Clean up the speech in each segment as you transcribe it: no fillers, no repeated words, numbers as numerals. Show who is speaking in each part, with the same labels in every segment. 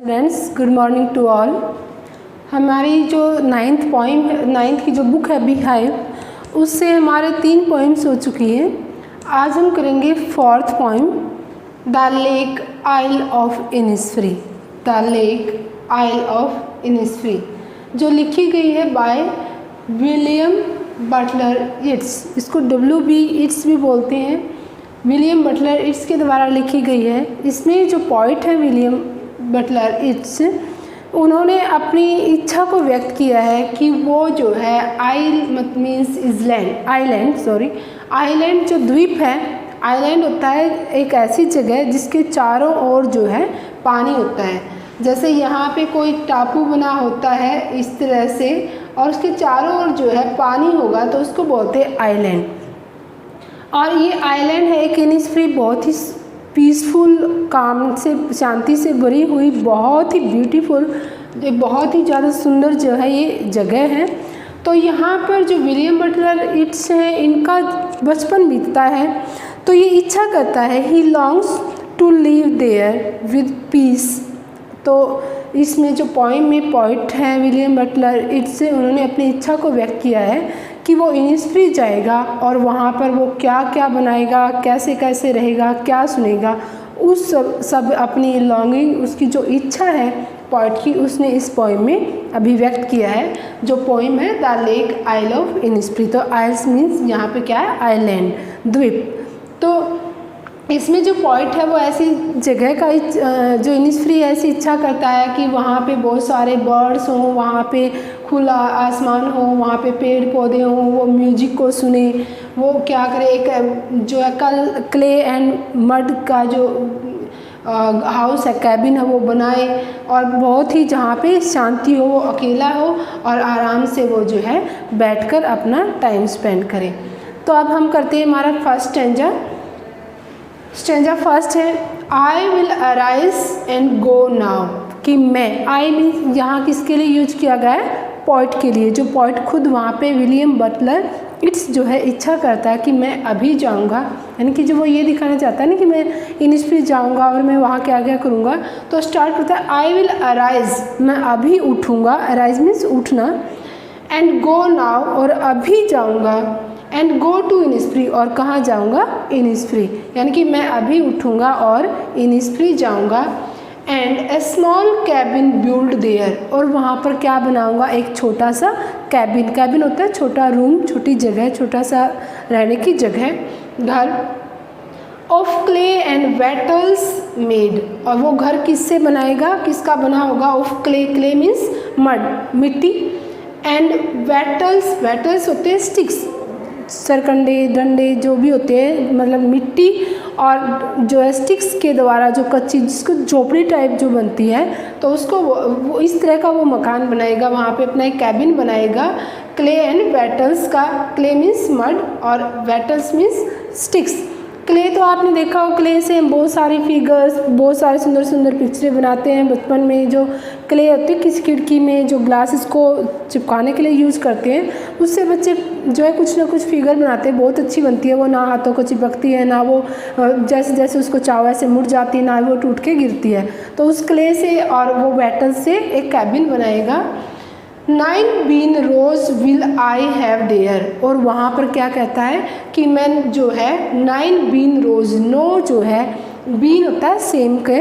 Speaker 1: Friends, good morning to all. हमारी जो ninth की जो बुक है बी हाइव, उससे हमारे 3 पोइम्स हो चुकी हैं। आज हम करेंगे 4th poem, the lake isle of Innisfree. The lake isle of Innisfree जो लिखी गई है बाय विलियम बटलर इट्स। इसको W.B. इट्स भी बोलते हैं। विलियम बटलर इट्स के द्वारा लिखी गई है। इसमें जो पॉइट है विलियम बटलर इट्स, उन्होंने अपनी इच्छा को व्यक्त किया है कि वो जो है आइलैंड जो द्वीप है, आइलैंड होता है एक ऐसी जगह जिसके चारों ओर जो है पानी होता है। जैसे यहाँ पे कोई टापू बना होता है इस तरह से, और उसके चारों ओर जो है पानी होगा तो उसको बोलते हैं आइलैंड। और ये आइलैंड है एक इनिसफ्री, बहुत ही पीसफुल, काम से, शांति से भरी हुई, बहुत ही ब्यूटीफुल, बहुत ही ज़्यादा सुंदर जो है ये जगह है। तो यहाँ पर जो विलियम बटलर इट्स हैं, इनका बचपन बीतता है तो ये इच्छा करता है, he longs to live there with peace. तो इसमें जो पोइम में पॉइट हैं विलियम बटलर इट्स, उन्होंने अपनी इच्छा को व्यक्त किया है कि वो इनिसफ्री जाएगा और वहाँ पर वो क्या क्या बनाएगा, कैसे कैसे रहेगा, क्या सुनेगा, उस सब अपनी लॉन्गिंग, उसकी जो इच्छा है पॉइट की, उसने इस पोइम में अभिव्यक्त किया है। जो पोइम है the lake isle of Innisfree. तो आइल्स मीन्स यहाँ पे क्या है, आइलैंड, द्वीप। तो इसमें जो पॉइट है वो ऐसी जगह का जो इनिसफ्री ऐसी इच्छा करता है कि वहाँ पे बहुत सारे बर्ड्स हों, वहाँ पे खुला आसमान हो, वहाँ पे पेड़ पौधे हों, वो म्यूजिक को सुने, वो क्या करे, एक जो है क्ले एंड मड का जो हाउस है, कैबिन है, वो बनाए, और बहुत ही जहाँ पे शांति हो, वो अकेला हो और आराम से वो जो है बैठकर अपना टाइम स्पेंड करे। तो अब हम करते हैं हमारा फर्स्ट स्टेंजा फर्स्ट है, I will arise and go now. कि मैं, आई मीन यहाँ किसके लिए यूज किया गया है, पॉइट के लिए। जो पॉइट खुद वहाँ पे विलियम बटलर इट्स जो है इच्छा करता है कि मैं अभी जाऊँगा, यानी कि जो वो ये दिखाना चाहता है ना कि मैं इनिसफ्री जाऊँगा और मैं वहाँ क्या क्या करूँगा। तो स्टार्ट करता है आई विल अराइज, मैं अभी उठूँगा, अराइज मीन्स उठना, एंड गो नाउ और अभी जाऊँगा, एंड गो टू इनिसफ्री और कहाँ जाऊँगा, इनिसफ्री, यानी कि मैं अभी उठूँगा और इनिसफ्री जाऊँगा। And A small cabin build their, और वहाँ पर क्या बनाऊँगा, एक छोटा सा कैबिन। कैबिन होता है छोटा रूम, छोटी जगह, छोटा सा रहने की जगह, घर। ऑफ क्ले एंड वेटल्स मेड, और वो घर किससे बनाएगा, किसका बना होगा, of clay, clay means mud, मिट्टी, एंड वेटल्स होते हैं स्टिक्स, सरकंडे, डंडे जो भी होते हैं, मतलब मिट्टी और जो है स्टिक्स के द्वारा जो कच्ची, जिसको झोपड़ी टाइप जो बनती है, तो उसको वो इस तरह का वो मकान बनाएगा, वहाँ पे अपना एक कैबिन बनाएगा। क्ले एंड वेटल्स का, क्ले मीन्स मड और वेटल्स मीन्स स्टिक्स। क्ले तो आपने देखा हो, क्ले से हम बहुत सारी फिगर्स, बहुत सारे सुंदर सुंदर पिक्चरें बनाते हैं बचपन में। जो क्ले होती है किसी खिड़की में जो ग्लासेस को चिपकाने के लिए यूज़ करते हैं, उससे बच्चे जो है कुछ ना कुछ फिगर बनाते हैं, बहुत अच्छी बनती है वो, ना हाथों को चिपकती है, ना वो जैसे जैसे उसको चाव ऐसे मुड़ जाती है, ना वो टूट के गिरती है। तो उस क्ले से और वो वेटल से एक कैबिन बनाएगा। 9 bean rows will I have there, और वहाँ पर क्या कहता है कि मैं जो है 9 बीन रोज, नो जो है बीन होता है सेम के,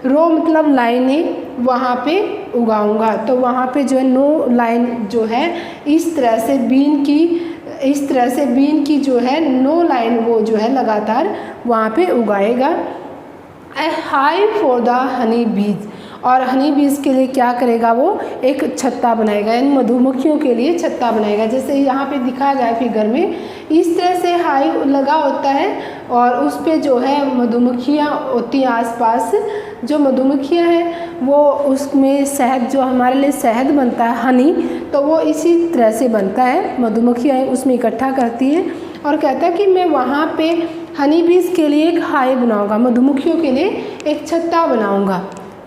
Speaker 1: रो मतलब लाइनें, वहाँ पे उगाऊंगा। तो वहाँ पे जो है नो लाइन जो है इस तरह से बीन की जो है नो लाइन वो जो है लगातार वहाँ पे उगाएगा। ए हाई फॉर द हनी बीज, और हनी बीज के लिए क्या करेगा, वो एक छत्ता बनाएगा, यानी मधुमक्खियों के लिए छत्ता बनाएगा। जैसे यहाँ पे दिखाया गया फिगर में, इस तरह से हाई लगा होता है और उस पे जो है मधुमक्खियाँ होती हैं आसपास। जो मधुमक्खियाँ हैं वो उसमें शहद, जो हमारे लिए शहद बनता है, हनी, तो वो इसी तरह से बनता है, मधुमक्खियाँ उसमें इकट्ठा करती हैं। और कहता है कि मैं वहाँ पे हनी बीज के लिए एक हाई बनाऊँगा, मधुमक्खियों के लिए एक छत्ता बनाऊँगा,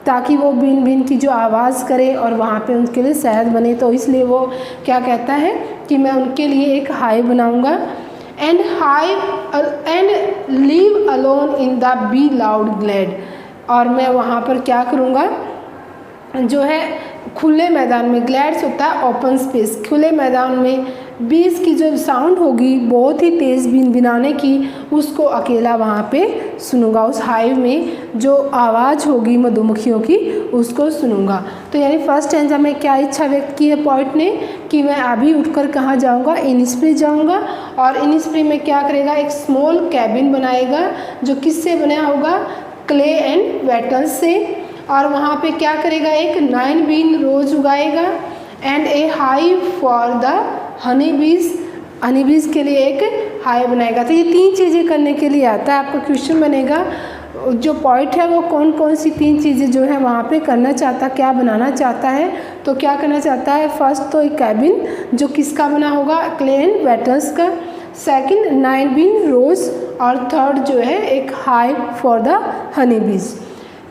Speaker 1: ताकि वो बीन बीन की जो आवाज़ करे और वहाँ पे उनके लिए शहद बने। तो इसलिए वो क्या कहता है कि मैं उनके लिए एक हाई बनाऊँगा। And leave alone in the be loud glad, और मैं वहाँ पर क्या करूँगा, जो है खुले मैदान में, ग्लैड्स होता है ओपन स्पेस, खुले मैदान में बीज की जो साउंड होगी बहुत ही तेज़ भिनभिनाने की, उसको अकेला वहाँ पे सुनूंगा। उस हाइव में जो आवाज़ होगी मधुमक्खियों की उसको सुनूंगा। तो यानी फर्स्ट स्टैंजा में क्या इच्छा व्यक्त की है पोइट ने कि मैं अभी उठकर कहाँ जाऊँगा, इनिस्प्री जाऊँगा। और इनिस्प्री में क्या करेगा, एक स्मॉल कैबिन बनाएगा जो किससे बना होगा, क्ले एंड वेटल्स से। और वहाँ पे क्या करेगा, एक 9 बीन रोज उगाएगा and a hive for the honey bees, honey बीज के लिए एक हाइव बनाएगा। तो ये 3 चीज़ें करने के लिए आता है। आपका क्वेश्चन बनेगा जो पॉइंट है वो कौन कौन सी 3 चीज़ें जो है वहाँ पे करना चाहता, क्या बनाना चाहता है। तो क्या करना चाहता है, फर्स्ट तो एक कैबिन जो किसका बना होगा, क्ले एंड वेटल्स का, सेकंड 9 बीन रोज, और थर्ड जो है एक हाइव फॉर द हनी बीज।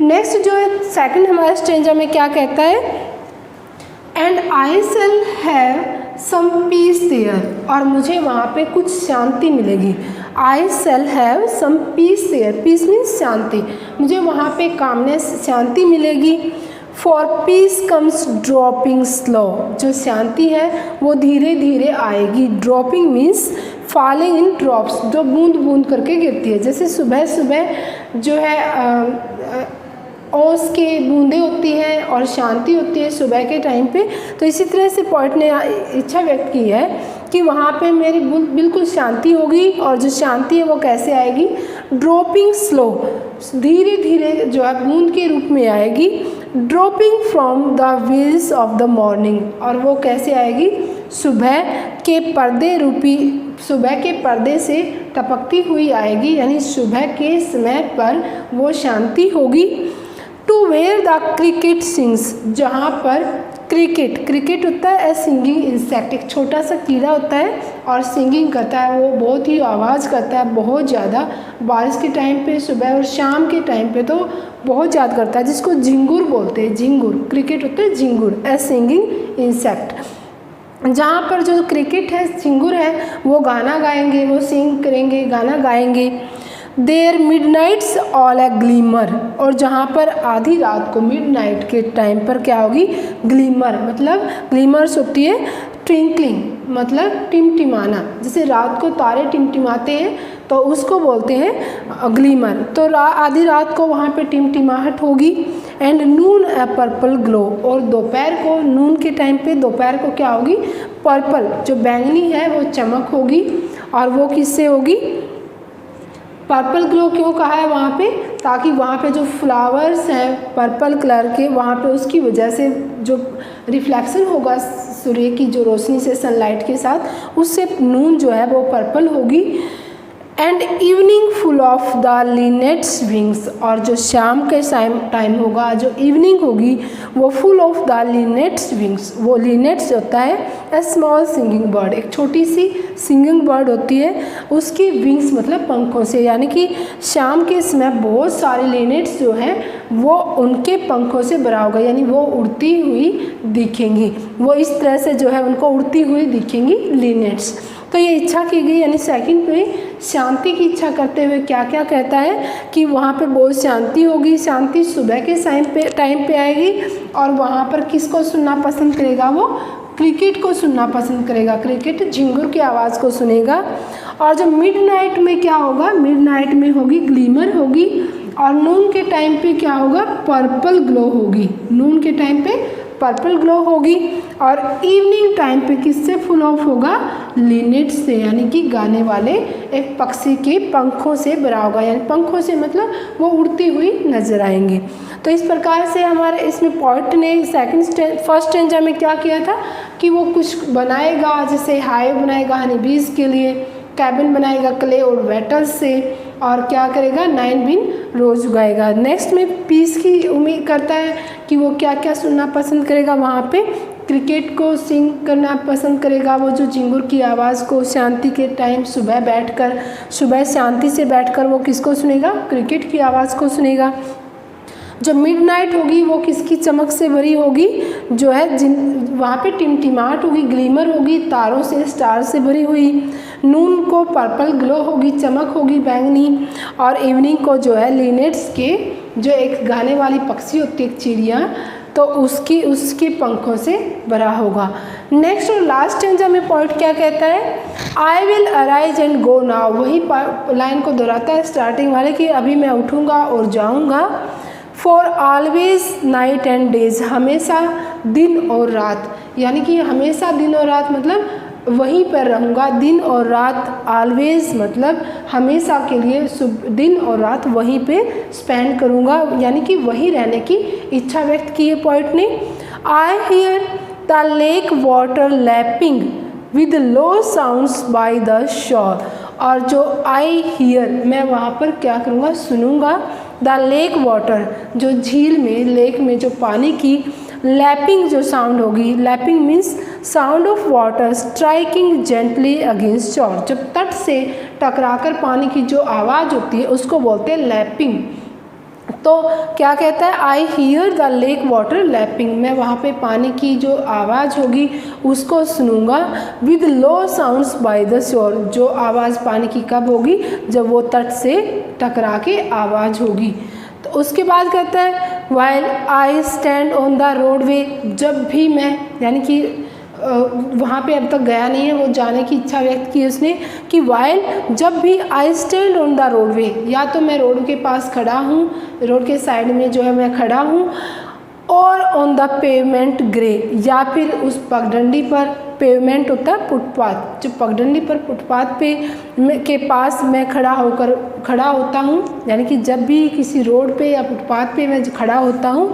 Speaker 1: नेक्स्ट जो है सेकंड हमारे स्टेंजा में क्या कहता है, and I shall have some peace there, और मुझे वहाँ पे कुछ शांति मिलेगी। I shall have some peace there, peace means शांति, मुझे वहाँ पे कामनेस शांति मिलेगी। For peace comes dropping slow, जो शांति है वो धीरे धीरे आएगी। Dropping means falling in drops, जो बूंद बूंद करके गिरती है। जैसे सुबह सुबह जो है ओस के बूंदें होती हैं और शांति होती है सुबह के टाइम पे, तो इसी तरह से पोइट ने इच्छा व्यक्त की है कि वहाँ पे मेरी बिल्कुल शांति होगी। और जो शांति है वो कैसे आएगी, ड्रॉपिंग स्लो, धीरे धीरे जो है बूंद के रूप में आएगी। Dropping from the wheels of the morning, और वो कैसे आएगी, सुबह के पर्दे रूपी, सुबह के पर्दे से टपकती हुई आएगी, यानी सुबह के समय पर वो शांति होगी। To where the cricket sings, जहाँ पर क्रिकेट, क्रिकेट होता है ए सिंगिंग इंसेक्ट, एक छोटा सा कीड़ा होता है और सिंगिंग करता है, वो बहुत ही आवाज़ करता है बहुत ज़्यादा, बारिश के टाइम पे, सुबह और शाम के टाइम पे तो बहुत ज़्यादा करता है, जिसको झिंगुर बोलते हैं। झिंगुर, क्रिकेट होता है झिंगुर, ए सिंगिंग इंसेक्ट। जहाँ पर जो क्रिकेट है, झिंगुर है, वो गाना गाएंगे, वो सिंग करेंगे, गाना गाएंगे। There Midnights all A glimmer, और जहाँ पर आधी रात को मिडनाइट के टाइम पर क्या होगी, ग्लीमर, मतलब ग्लीमर्स होती है ट्विंकलिंग, मतलब टिमटिमाना, जैसे रात को तारे टिमटिमाते हैं तो उसको बोलते हैं ग्लीमर। तो आधी रात को वहाँ पे टिमटिमाहट होगी। And Noon A purple glow, और दोपहर को, नून के टाइम पे दोपहर को क्या होगी, पर्पल, जो बैंगनी है वो चमक होगी। और वो किससे होगी, पर्पल ग्लो क्यों कहा है वहाँ पे, ताकि वहाँ पे जो फ्लावर्स हैं पर्पल कलर के, वहाँ पे उसकी वजह से जो रिफ्लेक्शन होगा सूर्य की जो रोशनी से, सनलाइट के साथ, उससे नून जो है वो पर्पल होगी। And evening full of the linnet's wings, और जो शाम के टाइम होगा, जो इवनिंग होगी, वो full of the linnet's wings, वो लिनेट्स होता है ए स्मॉल सिंगिंग बर्ड, एक छोटी सी सिंगिंग बर्ड होती है, उसकी विंग्स मतलब पंखों से, यानी कि शाम के समय बहुत सारे लिनेट्स जो हैं वो उनके पंखों से भरा होगा, यानी वो उड़ती हुई दिखेंगी, वो इस तरह से जो है उनको उड़ती हुई दिखेंगी लिनेट्स। तो ये इच्छा की गई, यानी सेकंड में शांति की इच्छा करते हुए क्या क्या कहता है कि वहाँ पे बहुत शांति होगी, शांति सुबह के टाइम पे आएगी। और वहाँ पर किसको सुनना पसंद करेगा, वो क्रिकेट को सुनना पसंद करेगा, क्रिकेट झिंगुर की आवाज़ को सुनेगा। और जो मिडनाइट में क्या होगा, मिडनाइट में होगी ग्लीमर होगी, और नून के टाइम पे क्या होगा, पर्पल ग्लो होगी, नून के टाइम पे पर्पल ग्लो होगी। और इवनिंग टाइम पे किससे फुल ऑफ होगा, लिनेट से, यानी कि गाने वाले एक पक्षी के पंखों से भरा होगा, यानी पंखों से मतलब वो उड़ती हुई नजर आएंगे। तो इस प्रकार से हमारे इसमें पोइट ने फर्स्ट स्टेंजा में क्या किया था कि वो कुछ बनाएगा, जैसे हाइव बनाएगा हनी बीज के लिए, कैबिन बनाएगा क्ले और वेटल से, और क्या करेगा 9 बीन रोज उगाएगा। नेक्स्ट में पीस की उम्मीद करता है कि वो क्या क्या सुनना पसंद करेगा, वहाँ पे क्रिकेट को सिंग करना पसंद करेगा, वो जो झिंगुर की आवाज़ को शांति के टाइम सुबह शांति से बैठकर वो किसको सुनेगा, क्रिकेट की आवाज़ को सुनेगा। जो मिडनाइट होगी वो किसकी चमक से भरी होगी, जो है वहाँ पे टिमटिमाहट होगी, ग्लीमर होगी, तारों से, स्टार से भरी हुई। नून को पर्पल ग्लो होगी, चमक होगी बैंगनी। और इवनिंग को जो है लिनेट्स के, जो एक गाने वाली पक्षी होती है, एक चिड़िया, तो उसकी पंखों से भरा होगा। नेक्स्ट और लास्ट स्टेंजा में पोएट क्या कहता है, I will arise and go now, वही लाइन को दोहराता है स्टार्टिंग वाले कि अभी मैं उठूँगा और जाऊँगा। For always night and days, हमेशा दिन और रात, यानी कि हमेशा दिन और रात मतलब वहीं पर रहूँगा, दिन और रात, ऑलवेज मतलब हमेशा के लिए दिन और रात वहीं पे स्पेंड करूँगा, यानी कि वहीं रहने की इच्छा व्यक्त की है पोइट ने। I hear the lake water lapping with low sounds by the shore, और जो आई हियर मैं वहाँ पर क्या करूँगा, सुनूँगा, द लेक वाटर जो झील में, लेक में जो पानी की लैपिंग जो साउंड होगी, lapping means sound of water striking gently against शोर, जब तट से टकराकर पानी की जो आवाज़ होती है उसको बोलते हैं लैपिंग। तो क्या कहता है, I hear the lake water lapping, मैं वहाँ पे पानी की जो आवाज़ होगी उसको सुनूंगा, with low sounds by the shore, जो आवाज़ पानी की कब होगी, जब वो तट से टकरा के आवाज़ होगी। तो उसके बाद कहता है while I stand on the roadway, जब भी मैं, यानी कि वहाँ पे अब तक गया नहीं है, वो जाने की इच्छा व्यक्त की उसने कि वाइल जब भी I stand on the roadway, या तो मैं रोड के पास खड़ा हूँ, रोड के साइड में जो है मैं खड़ा हूँ, और ऑन द पेवमेंट ग्रे, या फिर उस पगडंडी पर, पेवमेंट होता है फुटपाथ, जो पगडंडी पर फुटपाथ पे के पास मैं खड़ा होता हूँ, यानी कि जब भी किसी रोड पे या फुटपाथ पे मैं खड़ा होता हूँ,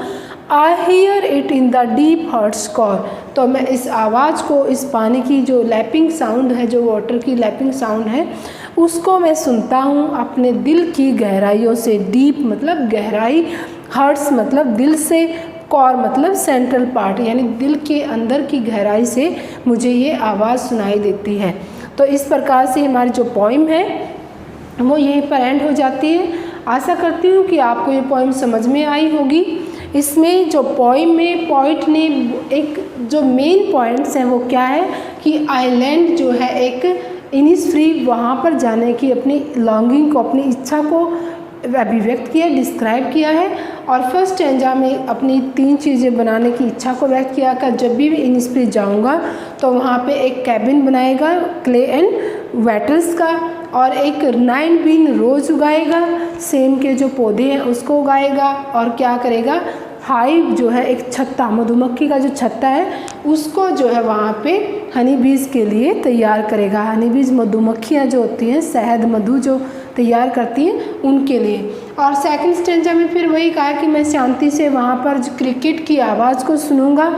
Speaker 1: I hear it in the deep heart score, तो मैं इस आवाज़ को, इस पानी की जो लैपिंग साउंड है, जो वाटर की लैपिंग साउंड है, उसको मैं सुनता हूँ अपने दिल की गहराइयों से। डीप मतलब गहराई, हार्ट्स मतलब दिल से, कॉर मतलब सेंट्रल पार्ट, यानी दिल के अंदर की गहराई से मुझे ये आवाज़ सुनाई देती है। तो इस प्रकार से हमारी जो पोइम है वो यहीं पर एंड हो जाती है। आशा करती हूँ कि आपको ये पोइम समझ में आई होगी। इसमें जो पोइम में पोइट ने एक जो मेन पॉइंट्स हैं वो क्या है कि आइलैंड जो है एक इनिसफ्री, वहाँ पर जाने की अपनी लॉन्गिंग को, अपनी इच्छा को अभिव्यक्त किया, डिस्क्राइब किया है। और फर्स्ट स्टैंजा में अपनी 3 चीज़ें बनाने की इच्छा को व्यक्त किया कि जब भी इनिसफ्री जाऊँगा तो वहाँ पे एक कैबिन बनाएगा क्ले एंड वेटल्स का, और एक 9 बीन रोज़ उगाएगा, सेम के जो पौधे हैं उसको उगाएगा, और क्या करेगा, हाइव जो है एक छत्ता, मधुमक्खी का जो छत्ता है उसको जो है वहाँ पे हनी बीज के लिए तैयार करेगा। हनी बीज मधुमक्खियाँ जो होती हैं, शहद मधु जो तैयार करती हैं उनके लिए। और सेकंड स्टेंजा में फिर वही कहा कि मैं शांति से वहाँ पर क्रिकेट की आवाज़ को सुनूंगा,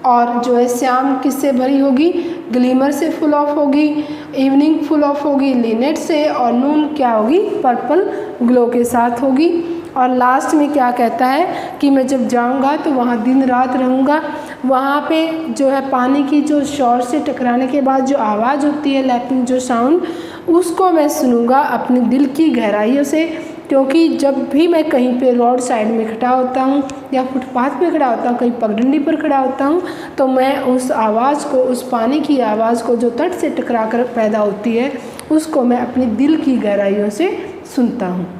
Speaker 1: और जो है शाम किससे भरी होगी, ग्लीमर से फुल ऑफ होगी, इवनिंग फुल ऑफ होगी लिनेट से, और नून क्या होगी, पर्पल ग्लो के साथ होगी। और लास्ट में क्या कहता है कि मैं जब जाऊंगा तो वहाँ दिन रात रहूँगा, वहाँ पे जो है पानी की जो शोर से टकराने के बाद जो आवाज़ होती है, लैपिंग जो साउंड, उसको मैं सुनूंगा अपने दिल की गहराइयों से। क्योंकि जब भी मैं कहीं पे रोड साइड में खड़ा होता हूँ या फुटपाथ पे खड़ा होता हूँ, कहीं पगडंडी पर खड़ा होता हूँ, तो मैं उस आवाज़ को, उस पानी की आवाज़ को जो तट से टकरा कर पैदा होती है, उसको मैं अपने दिल की गहराइयों से सुनता हूँ।